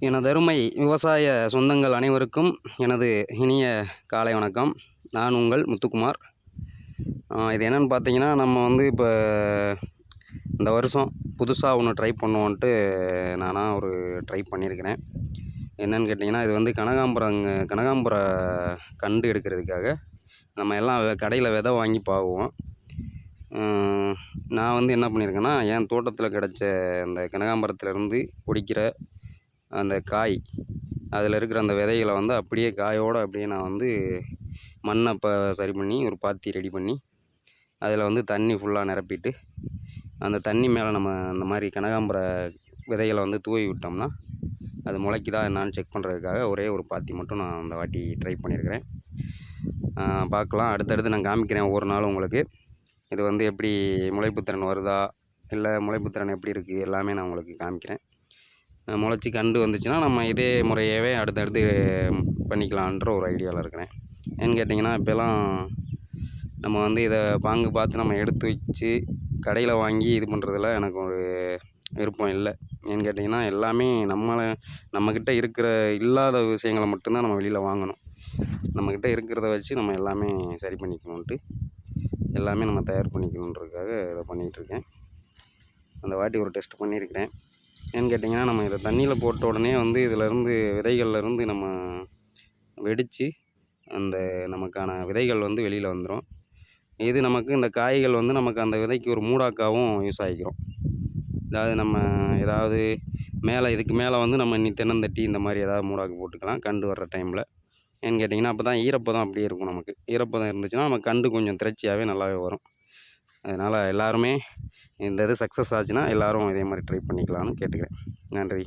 எனதருமை விவசாய சொந்தங்கள் அனைவருக்கும் எனது இனிய காலை வணக்கம். நான் உங்கள் முத்துக்குமார். இது என்னென்னு பார்த்தீங்கன்னா, நம்ம வந்து இப்போ இந்த வருஷம் புதுசா ஒன்று ட்ரை பண்ணுவோன்ட்டு நானாக ஒரு ட்ரை பண்ணியிருக்கிறேன். என்னென்னு கேட்டிங்கன்னா, இது வந்து கனகாம்பர கண்டு எடுக்கிறதுக்காக நம்ம எல்லாம் கடையில் விதை வாங்கி பாவுவோம். நான் வந்து என்ன பண்ணியிருக்கேன்னா, என் தோட்டத்தில் கிடச்ச அந்த கனகாம்பரத்துலேருந்து பிடிக்கிற அந்த காய், அதில் இருக்கிற அந்த விதைகளை வந்து அப்படியே காயோடு அப்படியே நான் வந்து மண்ணை சரி பண்ணி ஒரு பாத்தி ரெடி பண்ணி அதில் வந்து தண்ணி ஃபுல்லாக நிரப்பிட்டு, அந்த தண்ணி மேலே நம்ம அந்த மாதிரி கனகாம்பர விதைகளை வந்து தூவி விட்டோம்னா அது முளைக்குதா என்னான்னு செக் பண்ணுறதுக்காக ஒரே ஒரு பாத்தி மட்டும் நான் அந்த வாட்டி ட்ரை பண்ணியிருக்கிறேன். பார்க்கலாம், அடுத்தடுத்து நான் காமிக்கிறேன் ஒவ்வொரு நாளும் உங்களுக்கு. இது வந்து எப்படி முளைப்புத்திறன் வருதா, இல்லை முளைப்புத்திறன் எப்படி இருக்குது, எல்லாமே நான் உங்களுக்கு காமிக்கிறேன். முளைச்சி கண்டு வந்துச்சுன்னா நம்ம இதே முறையவே அடுத்தடுத்து பண்ணிக்கலான்ற ஒரு ஐடியாவில் இருக்கிறேன். ஏன்னு கேட்டிங்கன்னா, இப்போலாம் நம்ம வந்து இதை பாங்கு பார்த்து நம்ம எடுத்து வச்சு கடையில் வாங்கி இது பண்ணுறதுல எனக்கு ஒரு விருப்பம் இல்லை. ஏன்னு கேட்டிங்கன்னா, எல்லாமே நம்மக்கிட்ட இருக்கிற இல்லாத விஷயங்களை மட்டும்தான் நம்ம வெளியில் வாங்கணும். நம்மக்கிட்ட இருக்கிறத வச்சு நம்ம எல்லாமே சரி பண்ணிக்கணுன்ட்டு, எல்லாமே நம்ம தயார் பண்ணிக்கணுன்றதுக்காக இதை பண்ணிகிட்ருக்கேன். அந்த வாட்டி ஒரு டெஸ்ட் பண்ணியிருக்கிறேன். ஏன்னு கேட்டிங்கன்னா, நம்ம இதை தண்ணியில் போட்ட உடனே வந்து இதிலேருந்து விதைகள்லேருந்து நம்ம வெடித்து அந்த நமக்கான விதைகள் வந்து வெளியில் வந்துடும். இது நமக்கு இந்த காய்கள் வந்து நமக்கு அந்த விதைக்கு ஒரு மூடாக்காவும் யூஸ் ஆகிக்கிறோம். அதாவது நம்ம ஏதாவது இதுக்கு மேலே வந்து நம்ம தென்னந்தட்டி இந்த மாதிரி ஏதாவது மூடாக்கு போட்டுக்கலாம் கண்டு வர்ற டைமில். ஏன்னு கேட்டிங்கன்னா, அப்போ தான் ஈரப்பதம் அப்படியே இருக்கும். நமக்கு ஈரப்பதம் இருந்துச்சுன்னா நம்ம கண்டு கொஞ்சம் திரட்சியாகவே நல்லாவே வரும். அதனால் எல்லாருமே இந்த இது சக்ஸஸ் ஆச்சுன்னா எல்லோரும் இதே மாதிரி ட்ரை பண்ணிக்கலாம்னு கேட்டுக்கிறேன். நன்றி.